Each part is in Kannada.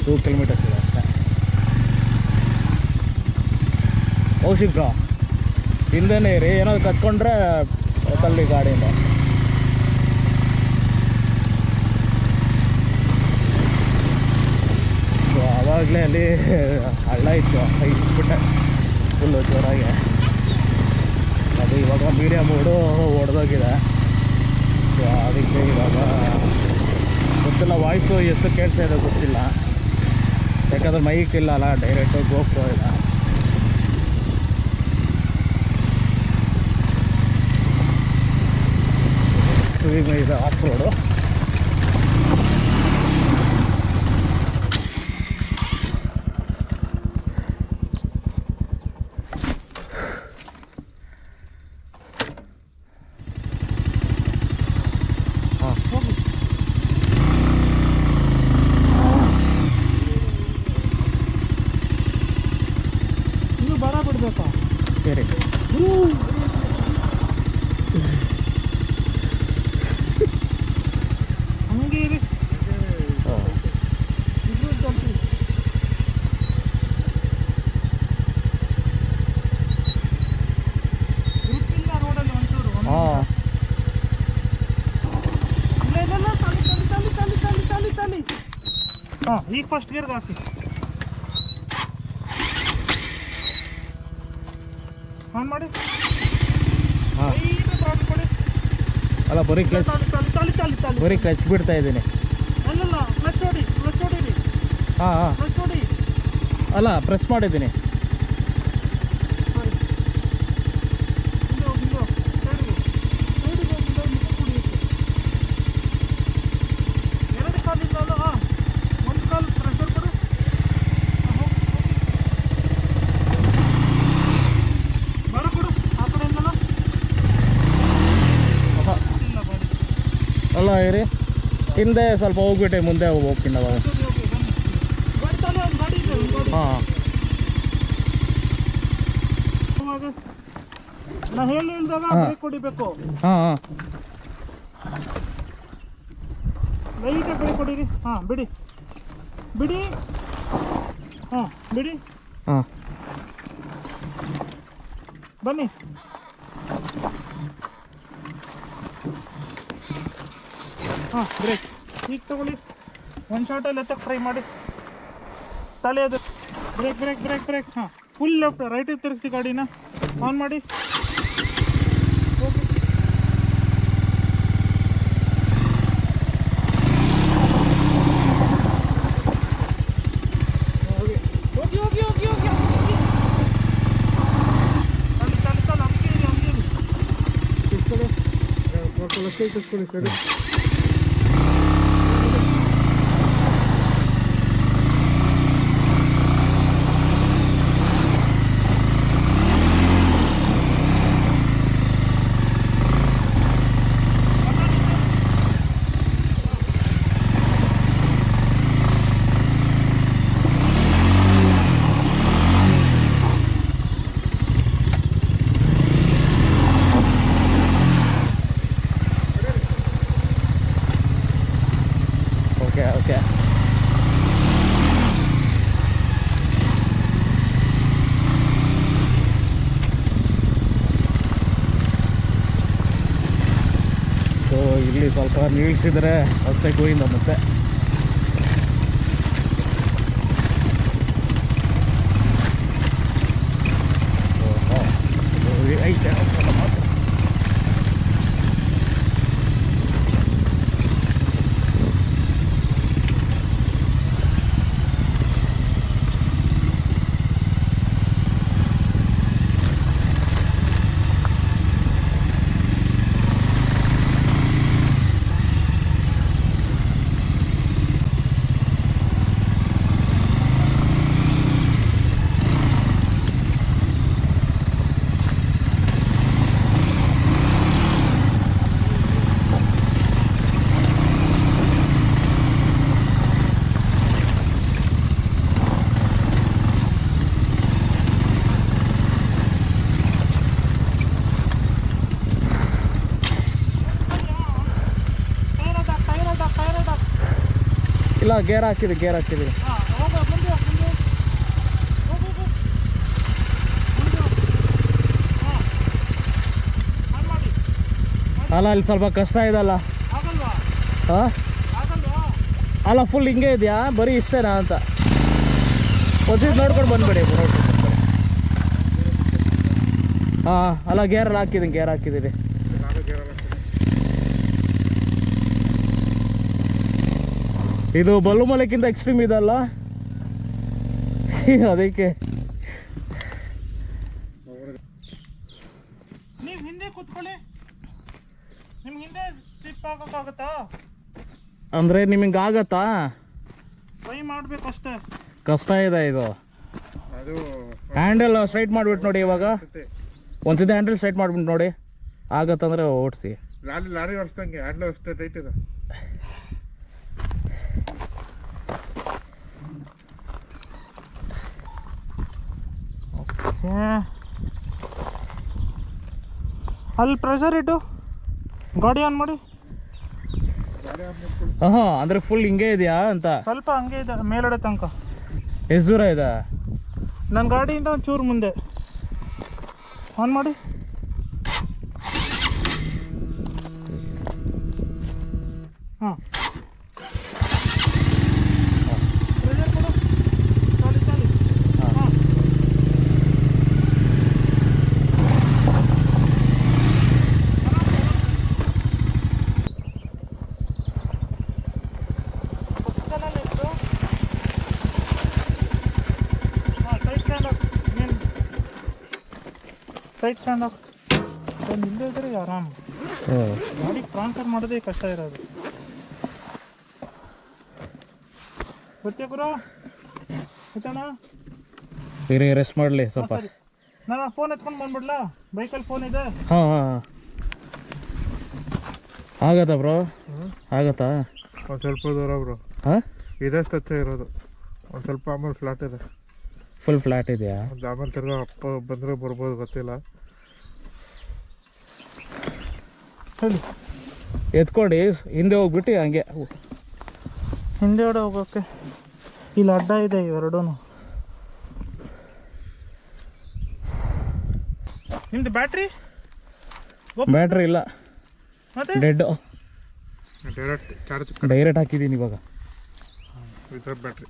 2 ಕಿಲೋಮೀಟರ್ಸ್ ಇದೆ ಅಷ್ಟೇ. ಕೌಶಿಕ್ ಬ್ರೋ ಹಿಂದೆನೇ ಇರಿ, ಏನಾದ್ರು ಕತ್ಕೊಂಡ್ರೆ ತಳ್ಳಿ ಗಾಡಿಯಿಂದ. ಸೊ ಆವಾಗಲೇ ಅಲ್ಲಿ ಹಳ್ಳ ಇತ್ತು, ಇಟ್ಬಿಟ್ಟೆ ಫುಲ್ಲು ಜೋರಾಗಿ. ಅದು ಇವಾಗ ಮೀಡಿಯಮ್ ರೋಡು ಒಡೆದೋಗಿದೆ. ಸೊ ಅದಕ್ಕೆ ಇವಾಗ ಗೊತ್ತಿಲ್ಲ, ವಾಯ್ಸು ಎಷ್ಟು ಕೇಳಿಸ್ತಾ ಇದೆ ಗೊತ್ತಿಲ್ಲ, ಯಾಕಂದ್ರೆ ಮೈಕ್ ಇಲ್ಲ ಅಲ್ಲ, ಡೈರೆಕ್ಟು ಗೋಪ್ರೋ ಇಲ್ಲ. ಇದು ಆಫ್ ರೋಡು. ಸರಿ ಹಂಗೆ ಇರಿ. ರೋಡಲ್ಲಿ ಒಂಚೂರು ಹಾಂ, ಈಗ ಫಸ್ಟ್ ಗೇರ್ಗೆ ಹಾಕಿ. ಆನ್ ಮಾಡಿ. ಹಾಂ ಅಲ್ಲ, ಬರೀ ಕ್ಲಚ್ ಬರೀ ಕ್ಲಚ್ ಬಿಡ್ತಾ ಇದ್ದೀನಿ. ಅಲ್ಲಲ್ಲ, ಕ್ಲಚ್ ಹೊಡೀರಿ. ಹಾಂ ಹಾಂ, ಕ್ಲಚ್ ಹೊಡಿ. ಅಲ್ಲ ಪ್ರೆಸ್ ಮಾಡಿದ್ದೀನಿ. ಎರಡು ಕಾಲಿಂದ ಹಾಂ, ಒಂದು ಕಾಲು ಪ್ರೆಷರ್ ಕೊಡು. ಬರ ಕೊಡು ಆ ಕಡೆಯಿಂದಲ್ಲ. ಅಲ್ಲ ಇರಿ, ಹಿಂದೆ ಸ್ವಲ್ಪ ಹೋಗ್ಬಿಟ್ಟೆ, ಮುಂದೆ ಹೋಗ್ತೀನಿ ಅವಾಗ. ಹಾಂ, ನಾ ಹೇಳಿದಾಗ ಬ್ರೇಕ್ ಹೊಡಿಬೇಕು. ಹಾಂ ಹಾಂ, ಲೈಟಾಗಿ ಬ್ರೇಕ್ ಹೊಡೀರಿ. ಹಾಂ, ಬಿಡಿ. ಹಾಂ, ಬಿಡಿ. ಹಾಂ, ಬನ್ನಿ. ಹಾಂ, ಬ್ರೇಕ್ ಈಗ ತಗೊಳ್ಳಿ. ಒಂದು ಶಾರ್ಟಲ್ಲಿ ಎತ್ತಕ್ಕೆ ಟ್ರೈ ಮಾಡಿ. ತಲೆ ಅದು ಬ್ರೇಕ್. ಹಾಂ, ಫುಲ್ ಲೆಫ್ಟ್ ರೈಟಿಗೆ ತಿರುಗಿಸಿ ಗಾಡಿನ. ಆನ್ ಮಾಡಿ. ಓಕೆ, ಕಡೆ. ಓಕೆ. ಸೊ ಇಲ್ಲಿ ಸ್ವಲ್ಪ ನಿಲ್ಲಿಸಿದರೆ ಅಷ್ಟೇ ಗೋಯಿಂದ ಮತ್ತೆ. ಐತೆ ಮಾತ್ರ. ಇಲ್ಲ, ಗೇರ್ ಹಾಕಿದ್ದೀವಿ. ಹಾಂ, ಹೋಗು ಮುಂದೆ ಹೋಗು ಹಾಂ ಮಾಡಿ ಅಲ್ಲ ಅಲ್ಲಿ ಸ್ವಲ್ಪ ಕಷ್ಟ ಇದಲ್ಲ. ಆಗಲ್ವಾ ಹಾಂ ಆಗಲ್ವಾ ಅಲ್ಲ ಫುಲ್ ಹಿಂಗೆ ಇದೆಯಾ ಬರೀ ಇಷ್ಟೇನಾ ಅಂತ ಒಂದ್ಸತಿ ನೋಡ್ಕೊಂಡು ಬಂದ್ಬೇಡಿ ಹಾಂ ಅಲ್ಲ ಗೇರಲ್ಲಿ ಹಾಕಿದ್ದೀನಿ ಇದು ಬಲ್ಲುಮಲೆಕ್ಕಿಂತ ಎಕ್ಸ್ಟ್ರೀಮ್ ಇದಲ್ಲ ಅದಕ್ಕೆ. ನೀವು ಹಿಂದೆ ಕೂತ್ಕೊಳ್ಳಿ, ನಿಮ್ಗೆ ಹಿಂದೆ ಸ್ಲಿಪ್ ಆಗೋಕ್ಕಾಗತ್ತಾ? ಅಂದರೆ ನಿಮಗೆ ಆಗತ್ತಾ? ಟ್ರೈ ಮಾಡ್ಬೇಕಷ್ಟೇ, ಕಷ್ಟ ಇದೆ ಇದು. ಹ್ಯಾಂಡಲ್ ಸ್ಟ್ರೈಟ್ ಮಾಡಿಬಿಟ್ಟು ನೋಡಿ. ಇವಾಗ ಒಂದ್ಸತಿ ಹ್ಯಾಂಡಲ್ ಸ್ಟ್ರೈಟ್ ಮಾಡಿಬಿಟ್ಟು ನೋಡಿ, ಆಗತ್ತಂದ್ರೆ ಓಡಿಸಿ. ಲಾರಿ ಹೊಡ್ಸ್ದಂಗೆ ಹ್ಯಾಂಡಲ್ ಅಷ್ಟೇ ಟೈಟ್ ಇದೆ. ಅಲ್ಲಿ ಪ್ರೆಷರ್ ಇಟ್ಟು ಗಾಡಿ ಆನ್ ಮಾಡಿ. ಹಾಂ ಅಂದರೆ ಫುಲ್ ಹಿಂಗೆ ಇದೆಯಾ ಅಂತ? ಸ್ವಲ್ಪ ಹಂಗೆ ಇದೆ ಮೇಲ್ಗಡೆ ತನಕ. ಎಷ್ಟು ದೂರ ಇದೆ? ನನ್ನ ಗಾಡಿಯಿಂದ ಒಂಚೂರು ಮುಂದೆ ಆನ್ ಮಾಡಿ. ಹಾಂ ಪ್ರೆಷರ್ ಕೊಡು, ಚಾಲಿ ಹಾಂ. ಸೈಡ್ ಸ್ಟ್ಯಾಂಡ್ ಆಫ್ ಹಿಂದೆ ಇದ್ರೆ ಆರಾಮ್. ಗಾಡಿ ಟ್ರಾನ್ಸ್ಫರ್ ಮಾಡೋದೇ ಕಷ್ಟ ಇರೋದು. ಗೊತ್ತೇ ಗುರು ಆಯ್ತಾನ? ರೆಸ್ಟ್ ಮಾಡಲಿ ಸ್ವಲ್ಪ. ನಾನು ಫೋನ್ ಎತ್ಕೊಂಡು ಬಂದ್ಬಿಡ್ಲಾ? ಬೈಕಲ್ಲಿ ಫೋನ್ ಇದೆ. ಹಾಂ ಹಾಂ ಆಗತ್ತಾ ಬ್ರೋ? ಆಗತ್ತಾ? ಒಂದು ಸ್ವಲ್ಪ ದೂರ ಬ್ರೋ. ಹಾಂ ಇದಷ್ಟು ಹಚ್ಚ ಇರೋದು, ಒಂದು ಸ್ವಲ್ಪ ಆಮೇಲೆ ಫ್ಲಾಟ್ ಇದೆ. ಫುಲ್ ಫ್ಲಾಟ್ ಇದೆಯಾ? ಒಂದು ಆಮೇಲೆ ತಿರ್ಗಾ ಅಪ್ಪ ಬಂದರೆ ಬರ್ಬೋದು, ಗೊತ್ತಿಲ್ಲ. ಹೇಳಿ ಎತ್ಕೊಂಡು ಹಿಂದೆ ಹೋಗ್ಬಿಟ್ಟು ಹಂಗೆ ಹಿಂದೆಗಡೆ ಹೋಗೋಕ್ಕೆ ಇಲ್ಲಿ ಅಡ್ಡ ಇದೆ ಇವೆರಡೂ. ನಿಮ್ದು ಬ್ಯಾಟ್ರಿ ಇಲ್ಲ, ಮತ್ತೆ ಡೆಡ್. ಡೈರೆಕ್ಟ್ ಚಾರ್ಜ್ ಡೈರೆಕ್ಟ್ ಹಾಕಿದ್ದೀನಿ ಇವಾಗ. Without battery.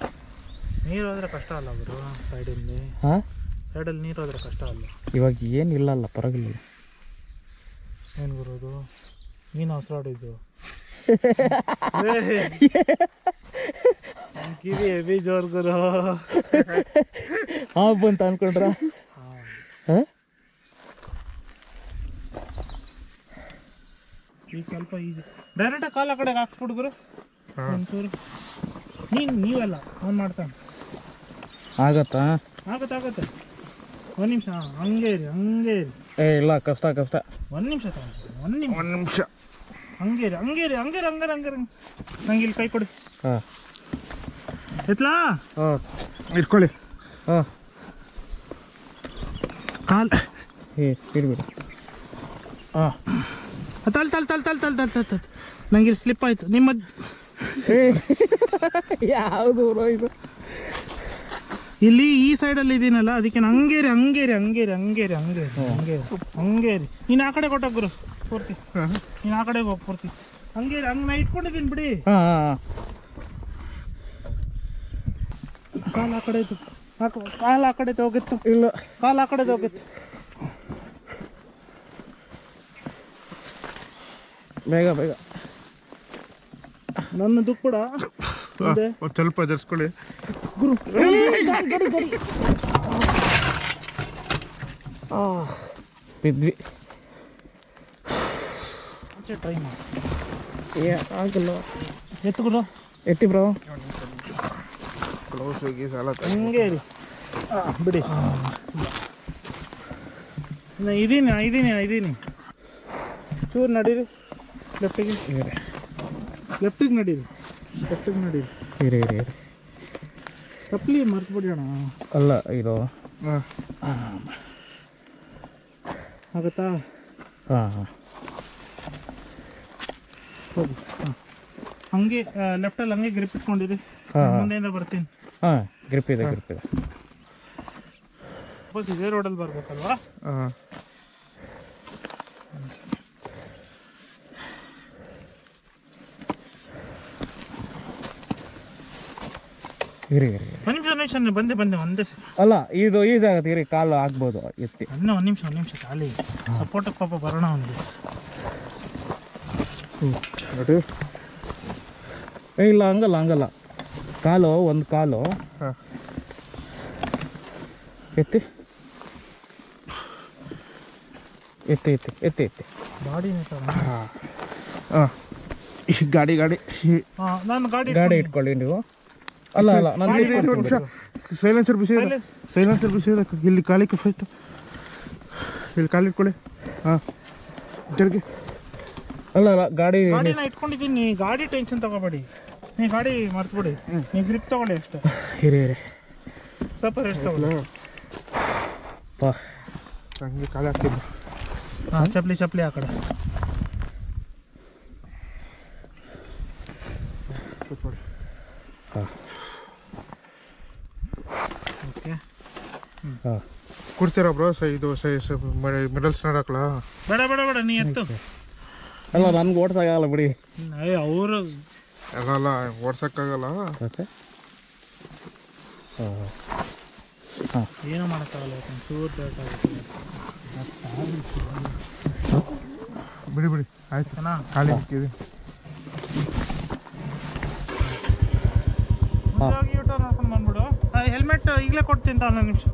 ನೀರು ಹೋದ್ರೆ ಕಷ್ಟ ಅಲ್ಲ ಅವರು ಸೈಡಲ್ಲಿ. ಹಾಂ ಸೈಡಲ್ಲಿ ನೀರು ಹೋದ್ರೆ ಕಷ್ಟ ಅಲ್ಲ. ಇವಾಗ ಏನಿಲ್ಲ ಅಲ್ಲ, ಪರವಾಗಿಲ್ಲ. ಏನು ಬರೋದು ನೀನು ಹೊಸರಾಡಿದ್ದು ಕಿವಿ ಹೆವಿ ಜೋರ್ ಗುರು. ಹಾಂ ಬಂತ ಅನ್ಕೊಂಡ್ರ? ಹಾಂ ಈಗ ಸ್ವಲ್ಪ ಈಜಿ ಡೈರೆಕ್ಟಾಗಿ ಕಾಲ ಕಡೆಗೆ ಹಾಕ್ಸ್ಬಿಡು ಗುರು ಒಂಚೂರು. ನೀವೆಲ್ಲ ಅವ್ನು ಮಾಡ್ತಾನೆ. ಆಗತ್ತಾ? ಆಗತ್ತೆ ಒಂದು ನಿಮಿಷ ಹಂಗೆ ಇರಿ ಏ ಇಲ್ಲ, ಕಷ್ಟ ಒಂದು ನಿಮಿಷ ಒಂದು ನಿಮಿಷ ಹಂಗೆ ಇರಿ ನಂಗೆ ಇಲ್ಲಿ ಕೈ ಕೊಡಿ. ಹಾಂ ಎತ್ಲಾ? ಹಾಂ ಇಟ್ಕೊಳ್ಳಿ. ಹಾಂ ಕಾಲ್ ಇರ್ಬಿಡಿ. ಹಾಂ ತಲ್ ನಂಗೆ ಇಲ್ಲಿ ಸ್ಲಿಪ್ ಆಯಿತು. ನಿಮ್ಮ ಯಾವುದು ಇದು? ಇಲ್ಲಿ ಈ ಸೈಡಲ್ಲಿ ಇದೀನಲ್ಲ, ಅದಕ್ಕೆ ಹಂಗೇರಿ ನೀನು ಆ ಕಡೆ ಕೊಟ್ಟ ಗುರು ಪೂರ್ತಿ. ನೀನು ಆ ಕಡೆಗೆ ಹೋಗಿ ಪೂರ್ತಿ ಹಂಗೇರಿ. ಹಂಗೆ ನಾ ಇಟ್ಕೊಂಡಿದ್ದೀನಿ ಬಿಡಿ. ಹಾಂ ಕಾಲು ಆ ಕಡೆ ಕಾಲು ಆ ಕಡೆ ಹೋಗಿತ್ತು. ಇಲ್ಲ, ಕಾಲು ಆ ಕಡೆ ಹೋಗಿತ್ತು. ಬೇಗ ನನ್ನ ದುಪ್ಪಡ ಒಂದು ಸ್ವಲ್ಪ ಜರ್ಸ್ಕೊಳ್ಳಿ ಗುರು. ಬಿದ್ವಿ. ಟ್ರೈ ಮಾಡಿ ಆಗಲ್ಲ. ಎತ್ತು ಗುರು, ಎತ್ತಿ ಬ್ರೋ. ಕ್ಲೋಸ್ ಹೋಗಿ ಸಾಲ ಹಂಗೆ ಇರಿ. ಬಿಡಿ, ಇದೀನಿ ಚೂರು ನಡೀರಿ. ಲೆಫ್ಟಿಗೆ ನಡೀರಿ. ಇರಿ ತಪ್ಪಲಿ ಮರ್ತ್ಬಿಡಿ ಅಣ್ಣ. ಅಲ್ಲ ಇದು ಆಗುತ್ತಾ? ಹಾಂ ಹೋಗಿ. ಹಂಗೆ ಲೆಫ್ಟಲ್ಲಿ ಹಂಗೆ ಗ್ರಿಪ್ ಇಟ್ಕೊಂಡಿರಿ. ಮುಂದೆಯಿಂದ ಬರ್ತೀನಿ. ಹಾಂ ಗ್ರಿಪ್ ಇದೆ ಗ್ರಿಪ್ ಇದೆ. ಬಸ್ ಇದೇ ರೋಡಲ್ಲಿ ಬರ್ಬೇಕಲ್ವಾ? ಹಾಂ ಇರಿ ಇರಿ ಒಂದು ನಿಮಿಷ ಬಂದೆ ಒಂದೇ ಸರ್. ಅಲ್ಲ ಇದು ಈಸಿ ಆಗುತ್ತೆ ಇರಿ, ಕಾಲು ಆಗ್ಬೋದು ಎತ್ತಿ. ಇನ್ನೂ ಒಂದು ನಿಮಿಷ ಖಾಲಿ ಸಪೋರ್ಟಿಗೆ ಪಾಪ ಬರೋಣ ಒಂದು. ನೋಡಿ ಇಲ್ಲ ಹಂಗಲ್ಲ ಕಾಲು ಒಂದು ಕಾಲು ಹಾಂ ಎತ್ತಿ ಎತ್ತಿ ಎತ್ತಿ ಎತ್ತಿ ಎತ್ತಿ ಗಾಡಿ ಹಾಂ ಗಾಡಿ ನಾನು ಗಾಡಿ ಇಟ್ಕೊಳ್ಳಿ ನೀವು. ಅಲ್ಲ ನಾನು ಸೈಲೆನ್ಸರ್ ಬಿಸಿ ಇದೆ. ಇಲ್ಲಿ ಕಾಲಿಕ್ಕೆ ಫಸ್ಟ್ ಇಲ್ಲಿ ಕಾಲು ಇಟ್ಕೊಳ್ಳಿ. ಹಾಂ ಜರ್ಗಿ. ಅಲ್ಲ ಗಾಡಿ ಗಾಡಿನ ಇಟ್ಕೊಂಡಿದ್ದೀನಿ, ಗಾಡಿ ಟೆನ್ಷನ್ ತಗೋಬೇಡಿ, ನೀವು ಗಾಡಿ ಮರ್ತ್ಬಿಡಿ, ನೀವು ಗ್ರಿಪ್ ತಗೊಳ್ಳಿ ಅಷ್ಟೇ. ಇರಿ ಸ್ವಲ್ಪ ರೆಸ್ಟ್ ತಗೊಳ್ಳಿ. ಹಂಗೆ ಕಾಲು ಹಾಕ್ತಿದ್ದು. ಹಾಂ ಚಪ್ಪಲಿ ಆ ಕಡೆ. ಹಾಂ ಓಕೆ ಹಾಂ ಕೊಡ್ತೀರಾ ಬ್ರೋ? ಇದು ಮಿಡಲ್ ಸ್ಟ್ಯಾಂಡ್ ಹಾಕ್ಲಾ? ಬೇಡ ನೀ ಎತ್ತು. ಅಲ್ಲ ನನ್ಗೆ ಓಡ್ಸೋಕ್ಕಾಗಲ್ಲ ಬಿಡಿ. ಅವರು ಅಲ್ಲ ಓಡ್ಸೋಕ್ಕಾಗಲ್ಲ. ಮತ್ತೆ ಏನೂ ಮಾಡೋಕ್ಕಾಗಲ್ಲ, ಚೂರು ಬೇಕಾಗುತ್ತೆ. ಬಿಡಿ ಆಯ್ತು ಖಾಲಿ ಹಾಕಿದೆ. ಯೂಟರ್ನ್ ಹಾಕೊಂಡು ಬಂದ್ಬಿಡು. ಹೆಲ್ಮೆಟ್ ಈಗಲೇ ಕೊಡ್ತೀನಿ ತಾನು, ನಿಮಿಷ.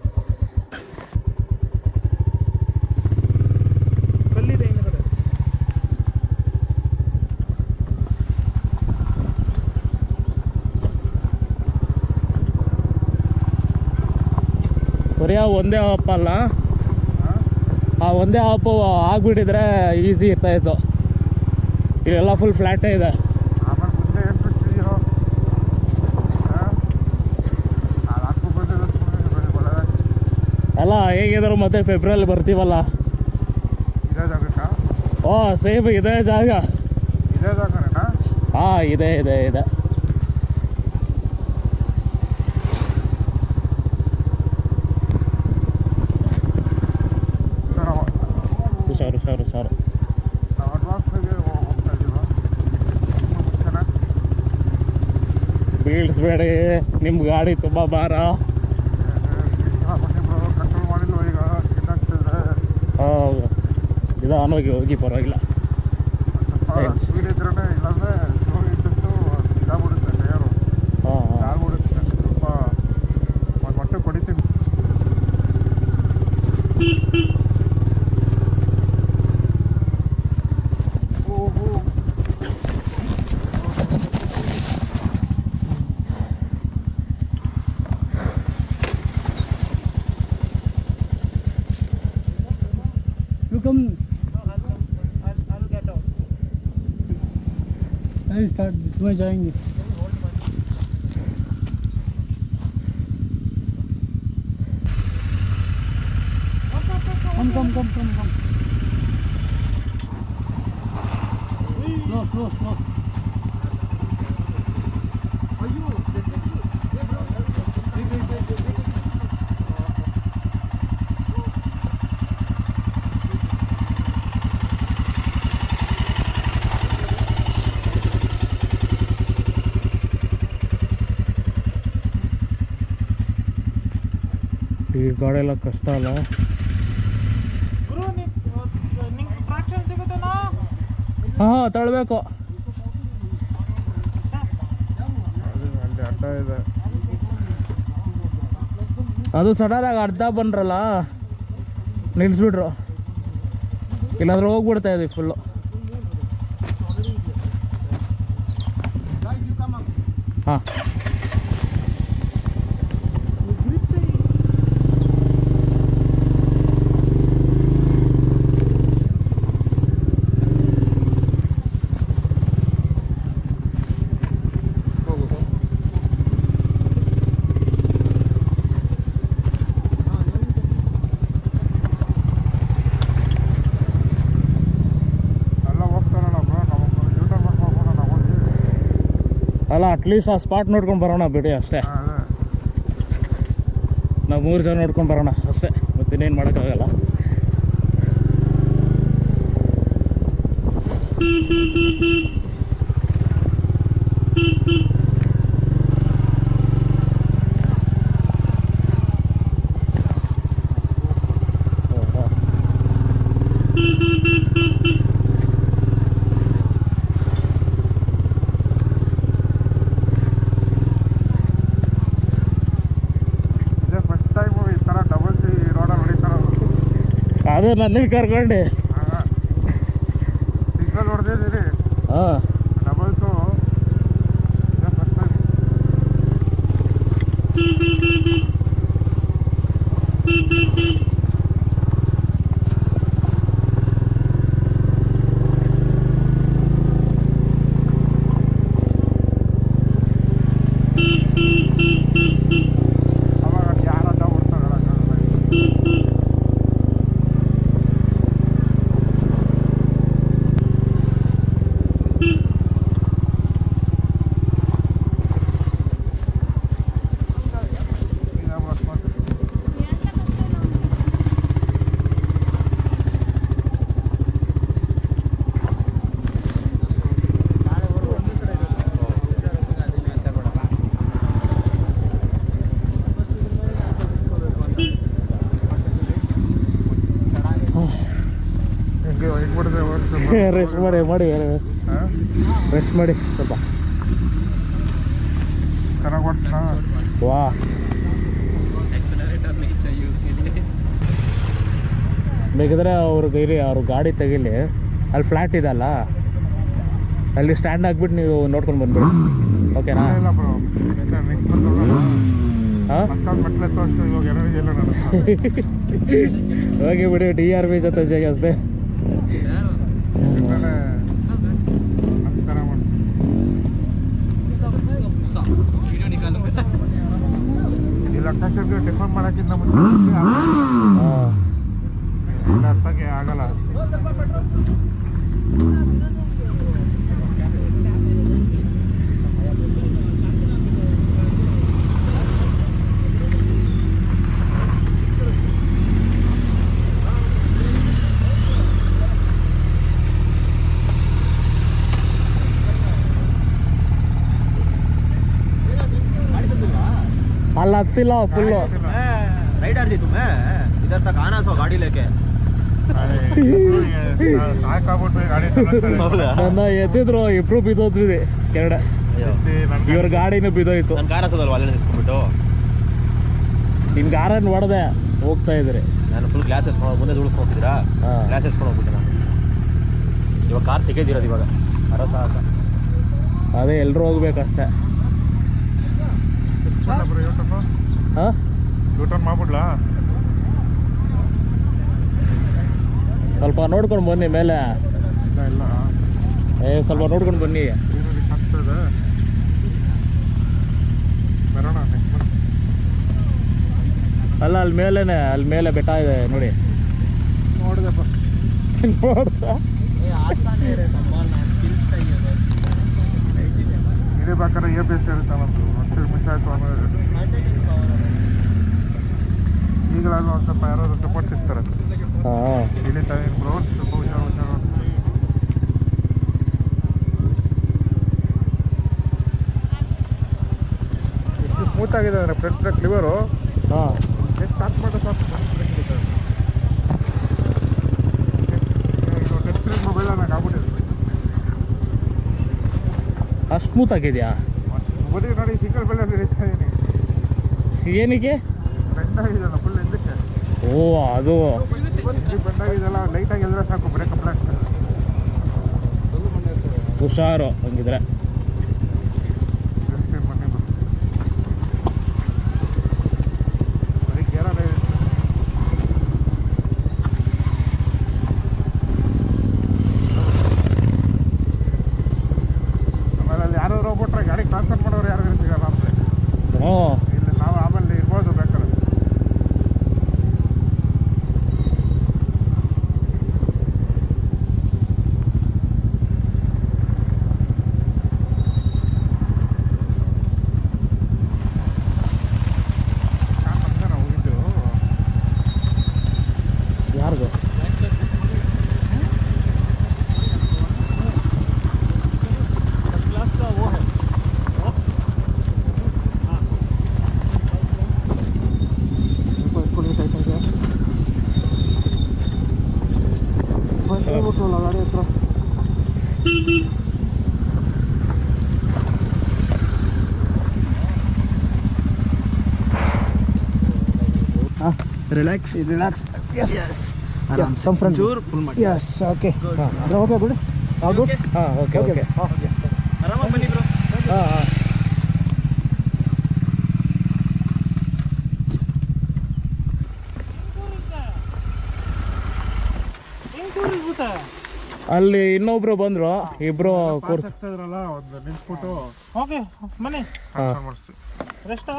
ಕಲ್ಲಿದೆ ಹಿಂದ್ಗಡೆ. ಬರೀ ಒಂದೇ ಆಪ್ ಅಲ್ಲ, ಆ ಒಂದೇ ಆಪು ಆಗ್ಬಿಟ್ಟಿದ್ರೆ ಈಸಿ ಇರ್ತಾಯಿತ್ತು. ಇಲ್ಲೆಲ್ಲ ಫುಲ್ ಫ್ಲ್ಯಾಟೇ ಇದೆ. ಅಲ್ಲ ಹೇಗಿದ್ರು ಮತ್ತೆ ಫೆಬ್ರವರಿ ಬರ್ತೀವಲ್ಲ. ಓ ಸೇಮ್ ಇದೇ ಜಾಗ. ಹಾಂ ಇದೆ. ಹುಷಾರು. ಬೀಳ್ಸ್ಬೇಡಿ, ನಿಮ್ಮ ಗಾಡಿ ತುಂಬ ಭಾರ. ನಿಧಾನವಾಗಿ ಹೋಗಿ ಪರವಾಗಿಲ್ಲ. ಮೊಟ್ಟೆ ಕೊಡಿತೀನಿ. स्टार्ट में जाएंगे. कम स्लो. ಈ ಗಾಡಿ ಎಲ್ಲ ಕಷ್ಟ ಅಲ್ಲ. ಹಾಂ ತಳ್ಳಬೇಕು. ಅಲ್ಲಿ ಅಡ್ಡ ಇದೆ. ಅದು ಸಡನ್ನಾಗಿ ಅರ್ಧ ಬಂದ್ರಲ್ಲ, ನಿಲ್ಲಿಸ್ಬಿಟ್ರು, ಇಲ್ಲಾಂದ್ರೆ ಹೋಗ್ಬಿಡ್ತಾ ಇದ್ವಿ ಫುಲ್ಲು. ಹಾಂ ಅಲ್ಲ ಅಟ್ಲೀಸ್ಟ್ ಆ ಸ್ಪಾಟ್ ನೋಡ್ಕೊಂಡು ಬರೋಣ ಬಿಡಿ ಅಷ್ಟೇ. ನಾವು 3 ಜನ ನೋಡ್ಕೊಂಡು ಬರೋಣ ಅಷ್ಟೇ, ಮತ್ತಿನ್ನೇನು ಮಾಡೋಕ್ಕಾಗಲ್ಲ. ಇದೇ ಫಸ್ಟ್ ಟೈಮು ಈ ಥರ ಡಬಲ್ ಸಿ ರೋಡಲ್ಲಿ ಹೊಡಿತಾರದು. ಅದು ನನ್ನಲ್ಲಿ ಕರ್ಕೊಂಡು ಸಿಗ್ನಲ್ ಹೊಡೆದಿದ್ದೀರಿ ಹಾಂ ಡಬಲ್ಸು ಇದೇ ಫಸ್ಟ್ ಟೈಮ್. ಅವಾಗ ಯಾರು ಅಡ್ಡ ಓಡ್ತಾರೆ ಹೇಳೋಕ್ಕಾಗಲ್ಲ. ರೆಸ್ಟ್ ಮಾಡಿ ರೆಸ್ಟ್ ಮಾಡಿ ಸ್ವಲ್ಪ. ಚೆನ್ನಾಗಿ ಓಡ್ತಾನ. ವಾ ಬೇಕಿದ್ರೆ ಅವ್ರಿಗೆ ಇರಿ, ಅವ್ರ ಗಾಡಿ ತೆಗಿಲಿ, ಅಲ್ಲಿ ಫ್ಲ್ಯಾಟ್ ಇದೆಲ್ಲ ಅಲ್ಲಿ ಸ್ಟ್ಯಾಂಡ್ ಹಾಕ್ಬಿಟ್ಟು ನೀವು ನೋಡ್ಕೊಂಡು ಬಂದ್ಬಿಡಿ, ಓಕೆನಾ? ಇಲ್ಲ ಬ್ರೋ, ನೆಕ್ಸ್ಟ್ ಬಂದಲ್ಲ ಹಾಂ ಮತ್ತೊಂದು ಮೆಟ್ಲೆ ತೋರಿಸ್ತು. ಇವಾಗ ಎನರ್ಜಿ ಎಲ್ಲ ನನ್ನ ಹೋಗಿ ಬಿಡಿ DRV ಜೊತೆ ಜಗ ಅಷ್ಟೇ. ಆಮೇಲೆ ನಮಸ್ಕಾರ ಮಾಡಿ ಈ ಲಕ್ಷಕ್ಕೆ ಟಿಫನ್ ಮಾಡೋಕ್ಕಿಂತ ಮುಂಚೆ ಹಾಂ ಇಲ್ಲ ಅರ್ಥಕ್ಕೆ ಆಗಲ್ಲ. ಅಲ್ಲಿ ಹತ್ತಿಲ್ಲ ಫುಲ್ಲು. राइडर जी तुम्हें इधर तक आना सो गाड़ी लेके ಸಾಕಾಗ್ಬಿಟ್ಟು ಗಾಡಿ ತಗೊಂಡ್ರೆ. ನನ್ನ ಎತ್ತಿದ್ರು ಇಬ್ರು ಬಿದ್ದೋದ್ವಿ ಕೆರಡೆ. ಇವ್ರ ಗಾಡಿನೂ ಬಿದ್ದೋಯ್ತು. ನನ್ನ ಕಾರ್ ಹತ್ತದಲ್ವ ಅಲ್ಲೇ ನಿಲ್ಸ್ಕೊಂಡ್ಬಿಟ್ಟು ನಿನ್ ಗಾರನ್ನು ಹೊಡೆದೆ ಹೋಗ್ತಾ ಇದ್ರಿ. ನಾನು ಫುಲ್ ಗ್ಲಾಸ್ ಎಸ್ಕೊಂಡು ಮುಂದೆ ಉಳಿಸ್ಕೊಂತಿದ್ದೀರಾ, ಹಾಂ ಗ್ಲಾಸ್ ಎಸ್ಕೊಂಡು ಹೋಗ್ಬಿಟ್ಟೆ ನಾನು. ಇವಾಗ ಕಾರ್ ತೆಗೆದಿರೋದು ಇವಾಗ ಸಾಕ. ಅದೇ ಎಲ್ಲರೂ ಹೋಗ್ಬೇಕಷ್ಟೇ. ಹಾಂ ಯೂಟರ್ನ್ ಮಾಡ್ಬಿಡ್ಲಾ? ಸ್ವಲ್ಪ ನೋಡ್ಕೊಂಡು ಬನ್ನಿ ಮೇಲೆ. ಇಲ್ಲ ಇಲ್ಲ ಸ್ವಲ್ಪ ನೋಡ್ಕೊಂಡು ಬನ್ನಿ. ಆಗ್ತದೆ ಬರೋಣ ನೆಕ್ಸ್ಟ್ ಮಂತ್. ಅಲ್ಲ ಅಲ್ಲಿ ಮೇಲೆ ಬೆಟ್ಟ ಇದೆ ನೋಡಿ. ನೋಡಿದೆಪ್ಪ ನೋಡ್ದ ಇದೇ ಬೇಕಾದ್ರೆ ABS ಇರುತ್ತೆ ನಮ್ಮದು. ಒಂದು ಮಿಸ್ ಆಯಿತು ಆಮೇಲೆ ಈಗಲಾದ್ರೂ ಒಂದು ಸ್ವಲ್ಪ ಯಾರಾದ್ರು ಸಪೋರ್ಟ್ ಸಿಗ್ತಾರೆ. ಹಾಂ ಇಲ್ಲಿ ಟೈಮ್ ಬ್ರೋ ಸ್ವಲ್ಪ ಹುಷಾರು. ಎಷ್ಟು ಸ್ಮೂತ್ ಆಗಿದೆ ಅಂದರೆ ಫ್ರಂಟ್ ಬ್ರೇಕ್ ಲಿವರು ಹಾಂ ಎಷ್ಟು ಸ್ಟಾರ್ಟ್ ಮಾಡೋ ಸಾಕು ಇದು ಟಚ್ ಸ್ಕ್ರೀನ್ ಮೊಬೈಲ್ ನನಗೆ ಆಗ್ಬಿಟ್ಟಿದೆ. ಅಷ್ಟು ಸ್ಮೂತ್ ಆಗಿದೆಯಾ? ಬರೀ ನೋಡಿ ಸಿಂಗಲ್ ಬೆಲ್ಲಲ್ಲಿ ಇರ್ತಾ ಇದೀನಿ. ಏನಕ್ಕೆ? ಬೆಂಡಾಗಿದೆಯಲ್ಲ ಫುಲ್ ಹಿಂದಕ್ಕೆ. ಓ ಅದು ಬೆಂಡಾಗಿದೆಲ್ಲ ಲೈಟಾಗಿ ಎಲ್ಲರ ಸಾಕು ಬ್ರೇಕ್ ಅಪ್ಲೈ ಆಗ್ತದೆ. ಹುಷಾರು ಹಂಗಿದ್ರೆ. ಬನ್ನಿ ಬರೀ ಕೇರಳ ಆಮೇಲೆ ಅಲ್ಲಿ ಯಾರೋ ಹೋಗ್ಬಿಟ್ರೆ ಗಾಡಿ ಟ್ರಾನ್ಸ್ಫರ್ ಮಾಡೋರು ಯಾರು ಸಿಗಲ್ಲ ಅಂದರೆ ಹ್ಞೂ ಇಲ್ಲಿ ನಾವು ಆಮೇಲೆ ಇರ್ಬೋದು ಬೇಕಾದ್ರೆ. ಕೂತ್ಕೊಳ್ಳೋ ಗಾಡಿ ಹತ್ರ. Relax relax. ಆರಾಮ್ ಸಮ್ ಫ್ರೆಂಡ್ ಚೂರು ಫುಲ್ ಮಾಡಿ. Yes okay. ಅದ್ರ ಓಕೆ ಬಿಡಿ. All good. ಹಾಂ ಓಕೆ ಓಕೆ ಆರಾಮಾಗಿ ಬನ್ನಿ ಬ್ರೋ. ಹಾಂ ಹಾಂ ಅಲ್ಲಿ ಇನ್ನೊಬ್ರು ಬಂದ್ರು, ಇಬ್ರು ಕೋರ್ಸ್. ಇದ್ರಲ್ಲ ಒಂದು ನಿಲ್ಸ್ಬಿಟ್ಟು ಓಕೆ ಬನ್ನಿ. ಟ್ರಾನ್ಸ್ಫರ್ ಮಾಡಿಸ್ತೀವಿ. ರೆಸ್ಟಾ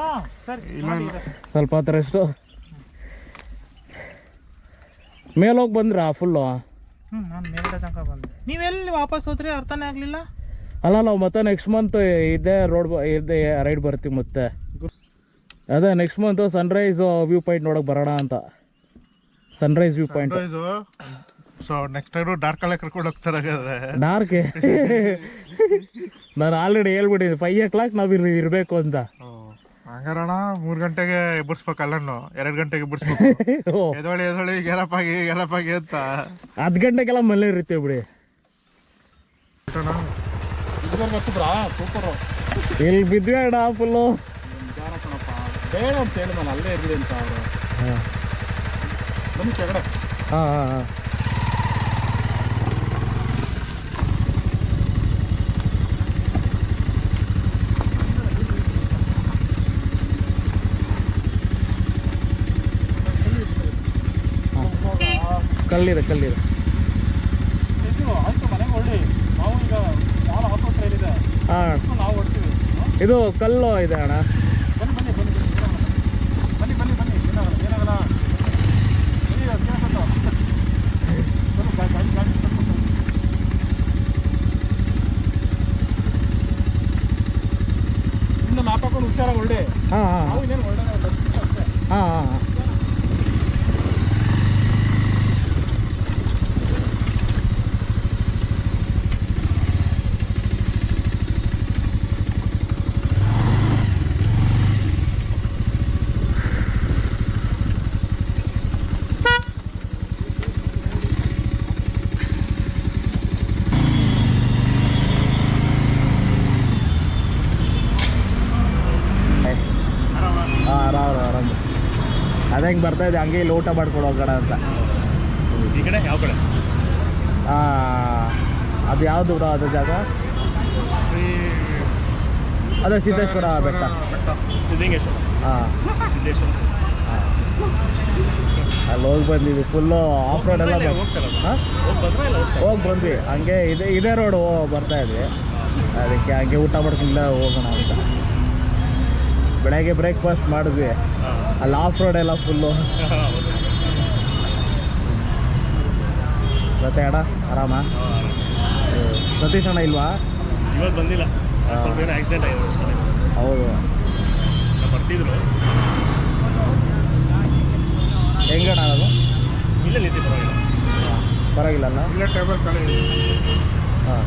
ಸರಿ ಇಲ್ಲ ಇಲ್ಲ ಸ್ವಲ್ಪ ಹತ್ರ ಎಷ್ಟು ಮೇಲೋಗಿ ಬಂದ್ರಾ ಫುಲ್ಲು? ನಾನು ಮೇಲ್ಗಡೆ ತನಕ ಬಂದೆ. ನೀವೆಲ್ಲಿ ವಾಪಸ್ ಹೋದ್ರಿ ಅರ್ಥನೇ ಆಗಲಿಲ್ಲ. ಅಲ್ಲ ನಾವು ಮತ್ತೆ ನೆಕ್ಸ್ಟ್ ಮಂತ್ ಇದೇ ರೋಡ್ ಇದೇ ರೈಡ್ ಬರ್ತೀವಿ ಮತ್ತೆ. ಅದೇ next month Sunrise view point ನೋಡೋಕೆ ಬರೋಣ ಅಂತ. Sunrise view point. So next time dark colour ಕರ್ಕೊಂಡು ಹೋಗ್ತಾರೆ ಹಾಗಾದ್ರೆ. ಡಾರ್ಕ್ ನಾನು ಆಲ್ರೆಡಿ ಹೇಳ್ಬಿಟ್ಟಿದ್ದೆ 5 o'clock ನಾವು ಇರಬೇಕು ಅಂತ. ಹಂಗಾರಣ 3 ಗಂಟೆಗೆ ಎಬ್ಬರ್ಸ್ಬೇಕಲ್ಲ, 2 ಗಂಟೆಗೆ ಎಬ್ಬರ್ಸ್ಬೇಕು. ಎದೊಳಿ ಗೆರಪಾಗಿ ಅಂತ 10 ಗಂಟೆಗೆಲ್ಲ ಮನೇಲಿ ಇರ್ತೀವಿ ಬಿಡಿ. ಸೂಪರು. ಇಲ್ಲಿ ಬಿದ್ವಿ ಅಣ್ಣ ಫುಲ್ಲು. ಬೇಡ ಅಂತ ಹೇಳಿ ನಾನು ಅಲ್ಲೇ ಇರಲಿ ಅಂತ ಅವರು. ಬನ್ನಿ ಕೆಳಗಡೆ. ಹಾಂ ಹಾಂ ಹಾಂ ಕಲ್ಲಿದೆ ಇದು ಆಯ್ತು, ಮನೆಗೆ ಹೊಳ್ಳಿ. ನಾವು ಈಗ ಭಾಳ ಆಟೋ ಟ್ರೈಲ್ ಇದೆ, ಹಾಂ. ನಾವು ಹೊಡ್ತೀವಿ. ಇದು ಕಲ್ಲು ಇದೆ ಅಣ್ಣ. ಬನ್ನಿ ಬನ್ನಿ ಬನ್ನಿ ಬನ್ನಿ ಬನ್ನಿ ಬನ್ನಿ ಏನಾಗಲ್ಲ ಏನಾಗಲ್ಲ. ಬನ್ನಿ ಸೇರ್ಕೊಂಡು ಇನ್ನು ಮ್ಯಾಪ್ ಹಾಕೊಂಡು ಹುಷಾರಾಗಿ ಹೊಳ್ಳಿ. ಹಾಂ ಹಾಂ ನಾವು ಇನ್ನೇನು ಹೊಳ್ಳೆ ಅಷ್ಟೇ. ಹಾಂ ಹಾಂ ಹಾಂ ಆರಾಮ್. ಅದೇ ಹಿಂಗೆ ಬರ್ತಾ ಇದೆ, ಹಂಗೆ ಇಲ್ಲಿ ಊಟ ಮಾಡ್ಕೊಂಡು ಹೋಗೋಣ ಅಂತ. ಈ ಕಡೆ ಯಾವ ಕಡೆ? ಅದು ಯಾವುದು ಬಿಡೋ ಅದು ಜಾಗ? ಅದೇ ಸಿದ್ದೇಶ್ವರ ಬೆಟ್ಟ. ಸಿದ್ಧೇಶ್ವರ. ಹಾಂ ಸಿದ್ದೇಶ್ವರ. ಅಲ್ಲಿ ಹೋಗಿ ಬಂದಿದ್ವಿ. ಫುಲ್ಲು ಆಫ್ ರೋಡ್ ಎಲ್ಲ ಹಾಂ ಹೋಗಿ ಬಂದ್ವಿ. ಹಂಗೆ ಇದೇ ರೋಡು ಬರ್ತಾ ಇದ್ವಿ. ಅದಕ್ಕೆ ಹಂಗೆ ಊಟ ಮಾಡ್ಕೊಂಡ ಹೋಗೋಣ ಅಂತ. ಬೆಳಗ್ಗೆ ಬ್ರೇಕ್ಫಾಸ್ಟ್ ಮಾಡಿದ್ವಿ. ಅಲ್ಲಿ ಆಫ್ ರೋಡ್ ಎಲ್ಲ ಫುಲ್ಲು. ಮತ್ತೆ ಅಣ್ಣ ಆರಾಮ? ಸತೀಶ್ ಅಣ್ಣ ಇಲ್ವಾ? ಇವತ್ತು ಬಂದಿಲ್ಲ, ಸ್ವಲ್ಪ ಏನೋ ಆಕ್ಸಿಡೆಂಟ್ ಆಗಿದೆ ಅಷ್ಟೇ. ಹೌದು, ಬರ್ತಿದ್ರು. ಹೆಂಗಣ್ಣ ಅದು? ಇಲ್ಲ ನಿಸಿ ಪರವಾಗಿಲ್ಲ. ಪರವಾಗಿಲ್ಲಲ್ಲ? ಇಲ್ಲ ಟೇಬಲ್ ಖಾಲಿ ಇದೆ. ಹಾಂ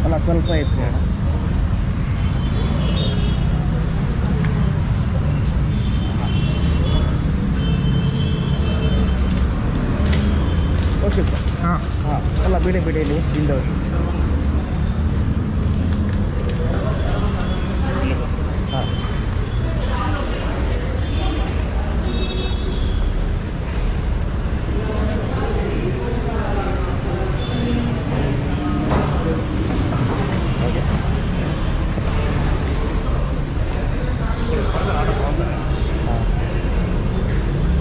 ಅಲ್ಲ ಸ್ವಲ್ಪ ಇತ್ತು. Okay sir. ಹಾಂ ಹಾಂ ಅಲ್ಲ ಬಿಡಿ ನೀವು ಹಿಂದೋಗಿ. ಹಾಂ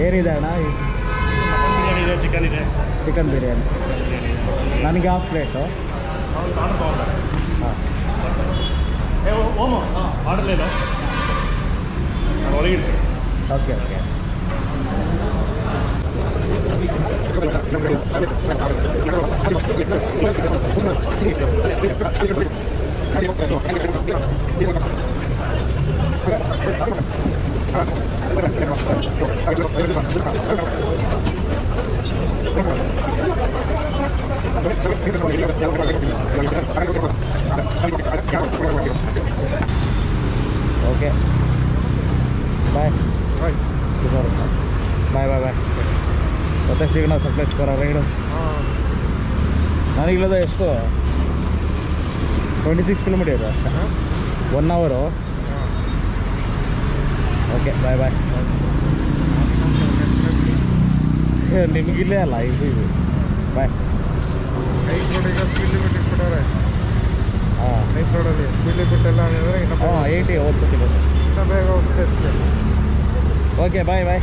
ಏನಿದೆ ಅಣ್ಣ? ಬಿರಿಯಾನಿ ಇದೆ, ಚಿಕನ್ ಇದೆ. ಚಿಕನ್ ಬಿರಿಯಾನಿ ನನಗೆ ಹಾಫ್ ಪ್ಲೇಟು. ಹಾಂ ಓಮೋ ಆರ್ಡರ್ ಇಲ್ಲ, ನಾನು ಒಳಗೆ ಇಡ್ತೀನಿ. Okay okay. Okay bye bye sir bye bye bye ಮತ್ತೆ ಸಿಗೋಣ ಸಕಲೇಶ್ಪುರ ರೈಡು ನನಗಿಲ್ಲದ ಎಷ್ಟು 26 ಕಿಲೋಮೀಟರ್ ಇದೆ ಅಷ್ಟೇ 1 ಅವರು ಓಕೆ ಬಾಯ್ ಬಾಯ್ ನಿಮಗಿಲ್ಲೇ ಅಲ್ಲ ಇದು ಬಾಯ್ ನೈಟ್ ರೋಡಿಗೆ ಸ್ಪೀಡ್ ಲಿಮಿಟ್ ಕೊಟ್ಟವ್ರೆ ಹಾಂ ನೈಟ್ ರೋಡಲ್ಲಿ ಸ್ಪೀಡ್ ಲಿಮಿಟ್ ಎಲ್ಲ ಅಂದರೆ ಹಾಂ 80 ಹೋಗ್ತಿಲ್ಲ ಇನ್ನೂ ಬೇಗ ಹೋಗ್ತದೆ ಓಕೆ ಬಾಯ್ ಬಾಯ್